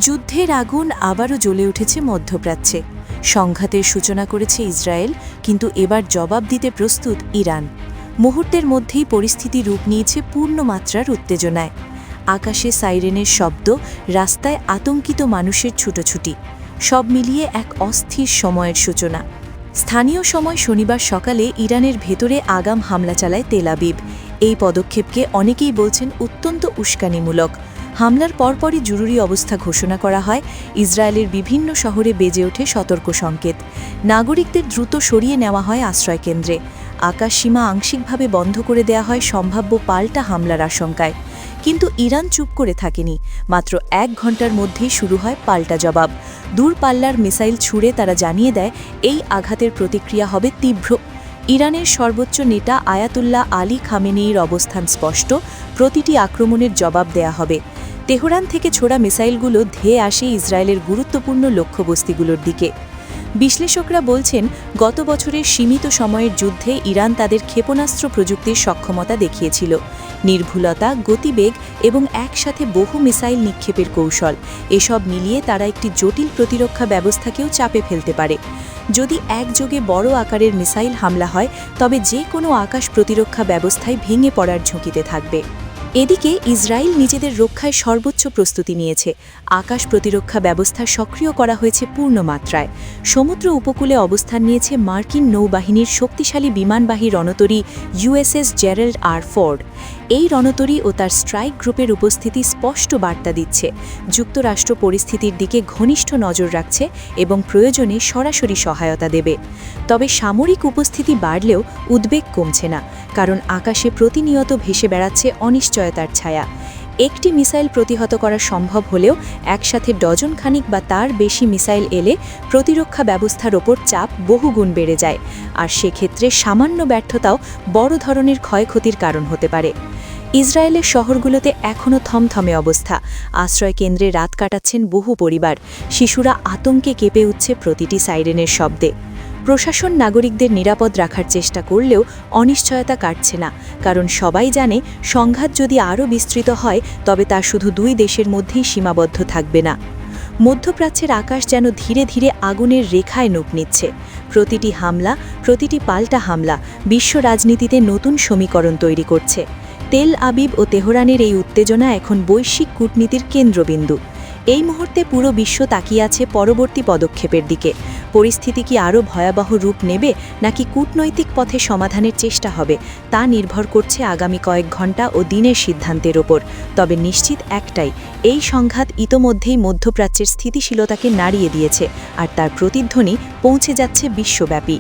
যুদ্ধের আগুন আবারও জ্বলে উঠেছে মধ্যপ্রাচ্যে। সংঘাতের সূচনা করেছে ইসরায়েল, কিন্তু এবার জবাব দিতে প্রস্তুত ইরান। মুহূর্তের মধ্যেই পরিস্থিতি রূপ নিয়েছে পূর্ণমাত্রার উত্তেজনায়। আকাশে সাইরেনের শব্দ, রাস্তায় আতঙ্কিত মানুষের ছুটোছুটি, সব মিলিয়ে এক অস্থির সময়ের সূচনা। স্থানীয় সময় শনিবার সকালে ইরানের ভেতরে আগাম হামলা চালায় তেল আবিব। এই পদক্ষেপকে অনেকেই বলছেন অত্যন্ত উস্কানিমূলক। হামলার পরপরই জরুরি অবস্থা ঘোষণা করা হয়। ইসরায়েলের বিভিন্ন শহরে বেজে ওঠে সতর্ক সংকেত। নাগরিকদের দ্রুত সরিয়ে নেওয়া হয় আশ্রয়কেন্দ্রে। আকাশসীমা আংশিকভাবে বন্ধ করে দেয়া হয় সম্ভাব্য পাল্টা হামলার আশঙ্কায়। কিন্তু ইরান চুপ করে থাকেনি। মাত্র 1 ঘণ্টার মধ্যেই শুরু হয় পাল্টা জবাব। দূরপাল্লার মিসাইল ছুড়ে তারা জানিয়ে দেয় এই আঘাতের প্রতিক্রিয়া হবে তীব্র। ইরানের সর্বোচ্চ নেতা আয়াতুল্লাহ আলী খামেনেইর অবস্থান স্পষ্ট, প্রতিটি আক্রমণের জবাব দেয়া হবে। তেহরান থেকে ছোড়া মিসাইলগুলো ধেয়ে আসে ইসরায়েলের গুরুত্বপূর্ণ লক্ষ্যবস্তুগুলোর দিকে। বিশ্লেষকরা বলছেন, গত বছরের সীমিত সময়ের যুদ্ধে ইরান তাদের ক্ষেপণাস্ত্র প্রযুক্তির সক্ষমতা দেখিয়েছিল। নির্ভুলতা, গতিবেগ এবং একসাথে বহু মিসাইল নিক্ষেপের কৌশল, এসব মিলিয়ে তারা একটি জটিল প্রতিরক্ষা ব্যবস্থাকেও চাপে ফেলতে পারে। যদি একযোগে বড় আকারের মিসাইল হামলা হয়, তবে যে কোনো আকাশ প্রতিরক্ষা ব্যবস্থায় ভেঙে পড়ার ঝুঁকিতে থাকবে। এদিকে ইসরায়েল নিজেদের রক্ষায় সর্বোচ্চ প্রস্তুতি নিয়েছে। আকাশ প্রতিরক্ষা ব্যবস্থা সক্রিয় করা হয়েছে পূর্ণমাত্রায়। সমুদ্র উপকূলে অবস্থান নিয়েছে মার্কিন নৌবাহিনীর শক্তিশালী বিমানবাহী রণতরী ইউএসএস জেরাল্ড আর ফোর্ড। এই রণতরী ও তার স্ট্রাইক গ্রুপের উপস্থিতি স্পষ্ট বার্তা দিচ্ছে যুক্তরাষ্ট্র পরিস্থিতির দিকে ঘনিষ্ঠ নজর রাখছে এবং প্রয়োজনে সরাসরি সহায়তা দেবে। তবে সামরিক উপস্থিতি বাড়লেও উদ্বেগ কমছে না, কারণ আকাশে প্রতিনিয়ত ভেসে বেড়াচ্ছে অনিশ্চয়তার ছায়া। একটি মিসাইল প্রতিহত করা সম্ভব হলেও একসাথে ডজন খানিক বা তার বেশি মিসাইল এলে প্রতিরক্ষা ব্যবস্থার ওপর চাপ বহুগুণ বেড়ে যায়, আর সেক্ষেত্রে সামান্য ব্যর্থতাও বড় ধরনের ক্ষয়ক্ষতির কারণ হতে পারে। ইসরায়েলের শহরগুলোতে এখনও থমথমে অবস্থা। আশ্রয়কেন্দ্রে রাত কাটাচ্ছেন বহু পরিবার। শিশুরা আতঙ্কে কেঁপে উঠছে প্রতিটি সাইরেনের শব্দে। প্রশাসন নাগরিকদের নিরাপদ রাখার চেষ্টা করলেও অনিশ্চয়তা কাটছে না, কারণ সবাই জানে সংঘাত যদি আরও বিস্তৃত হয় তবে তা শুধু 2 দেশের মধ্যেই সীমাবদ্ধ থাকবে না। মধ্যপ্রাচ্যের আকাশ যেন ধীরে ধীরে আগুনের রেখায় রূপ নিচ্ছে। প্রতিটি হামলা, প্রতিটি পাল্টা হামলা বিশ্ব রাজনীতিতে নতুন সমীকরণ তৈরি করছে। তেল আবিব ও তেহরানের এই উত্তেজনা এখন বৈশ্বিক কূটনীতির কেন্দ্রবিন্দু। এই মুহূর্তে পুরো বিশ্ব তাকিয়ে আছে পরবর্তী পদক্ষেপের দিকে। পরিস্থিতি কি আরও ভয়াবহ রূপ নেবে, নাকি কূটনৈতিক পথে সমাধানের চেষ্টা হবে, তা নির্ভর করছে আগামী কয়েক ঘণ্টা ও দিনের সিদ্ধান্তের ওপর। তবে নিশ্চিত একটাই, এই সংঘাত ইতোমধ্যেই মধ্যপ্রাচ্যের স্থিতিশীলতাকে নাড়িয়ে দিয়েছে, আর তার প্রতিধ্বনি পৌঁছে যাচ্ছে বিশ্বব্যাপী।